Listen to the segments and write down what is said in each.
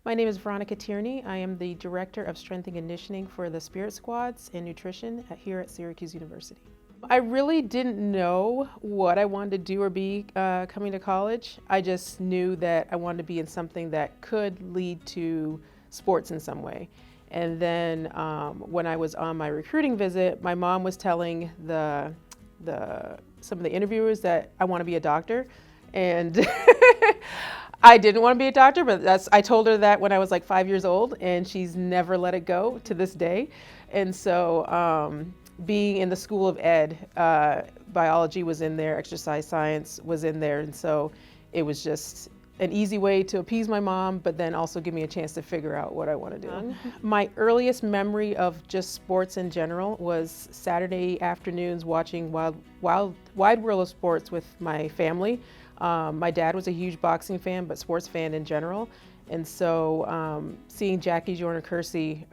My name is Veronica Tearney. I am the Director of Strength and Conditioning for the Spirit Squads and Nutrition here at Syracuse University. I really didn't know what I wanted to do or be coming to college. I just knew that I wanted to be in something that could lead to sports in some way. And then when I was on my recruiting visit, my mom was telling some of the interviewers that I want to be a doctor. And I didn't want to be a doctor, but I told her that when I was like 5 years old, and she's never let it go to this day. And so being in the School of Ed, biology was in there, exercise science was in there. And so it was just an easy way to appease my mom, but then also give me a chance to figure out what I want to do. My earliest memory of just sports in general was Saturday afternoons watching Wide World of Sports with my family. My dad was a huge boxing fan, but sports fan in general. And so seeing Jackie Joyner-Kersee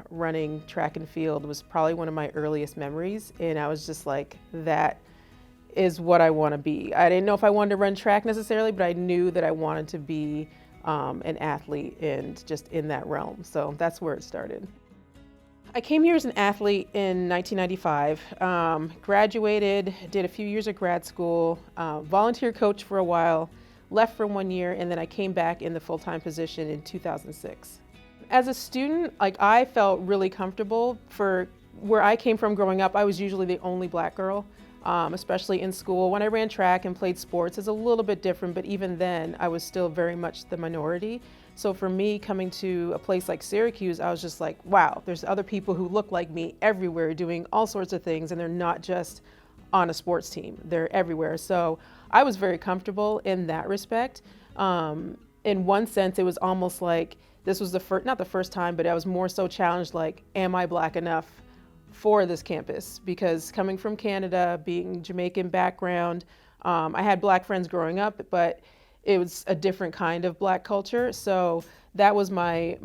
running track and field was probably one of my earliest memories. And I was just like, that is what I want to be. I didn't know if I wanted to run track necessarily, but I knew that I wanted to be an athlete and just in that realm. So that's where it started. I came here as an athlete in 1995, graduated, did a few years of grad school, volunteer coach for a while, left for 1 year, and then I came back in the full-time position in 2006. As a student, I felt really comfortable. For where I came from growing up, I was usually the only black girl, especially in school. When I ran track and played sports, it's a little bit different, but even then, I was still very much the minority. So for me, coming to a place like Syracuse, I was just like, wow, there's other people who look like me everywhere doing all sorts of things, and they're not just on a sports team, they're everywhere. So I was very comfortable in that respect. In one sense, it was almost like this was not the first time, but I was more so challenged, like, am I black enough for this campus? Because coming from Canada, being Jamaican background, I had black friends growing up, but it was a different kind of black culture. So that was my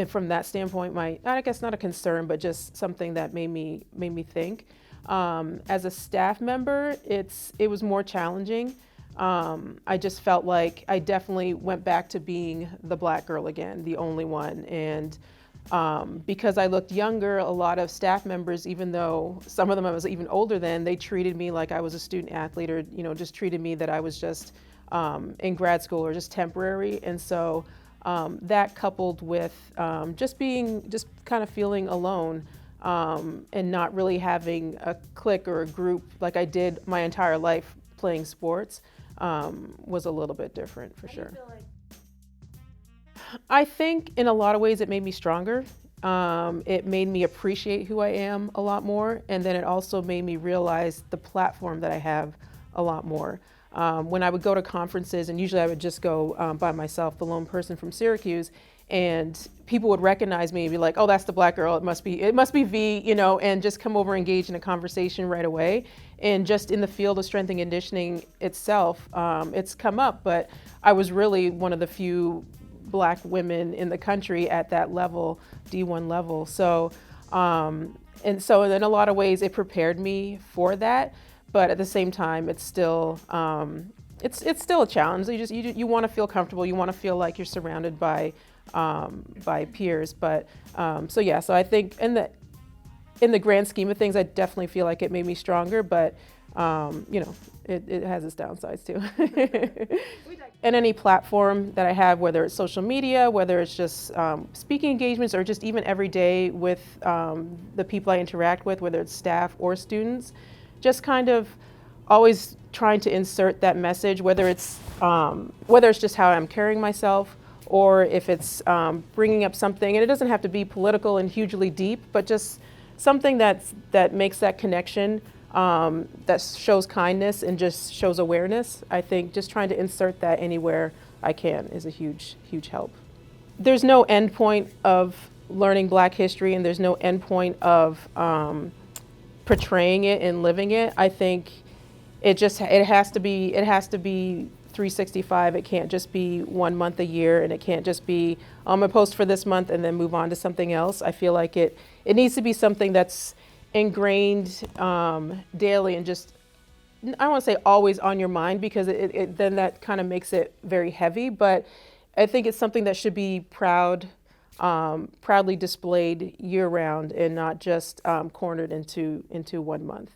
from that standpoint, I guess not a concern, but just something that made me think. As a staff member, it was more challenging. I just felt like I definitely went back to being the black girl again, the only one. And because I looked younger, a lot of staff members, even though some of them I was even older than, they treated me like I was a student athlete, or just treated me that I was just in grad school or just temporary. And so that coupled with just kind of feeling alone and not really having a clique or a group like I did my entire life playing sports was a little bit different for sure. I think in a lot of ways it made me stronger. It made me appreciate who I am a lot more, and then it also made me realize the platform that I have a lot more. When I would go to conferences, and usually I would just go by myself, the lone person from Syracuse, and people would recognize me and be like, oh, that's the black girl, it must be V, and just come over and engage in a conversation right away. And just in the field of strength and conditioning itself, it's come up, but I was really one of the few black women in the country at that level, D1 level. So, and so in a lot of ways it prepared me for that. But at the same time, it's still it's still a challenge. You want to feel comfortable. You want to feel like you're surrounded by peers. But so I think in the grand scheme of things, I definitely feel like it made me stronger. But it has its downsides too. And any platform that I have, whether it's social media, whether it's just speaking engagements, or just even every day with the people I interact with, whether it's staff or students. Just kind of always trying to insert that message, whether it's just how I'm carrying myself, or if it's bringing up something, and it doesn't have to be political and hugely deep, but just something that makes that connection, that shows kindness and just shows awareness. I think just trying to insert that anywhere I can is a huge, huge help. There's no end point of learning Black history, and there's no end point of portraying it and living it. I think it has to be 365. It can't just be 1 month a year, and it can't just be I'm gonna post for this month and then move on to something else. I feel like it needs to be something that's ingrained daily, and just, I don't want to say always on your mind, because then that kind of makes it very heavy, but I think it's something that should be proudly displayed year round and not just cornered into 1 month.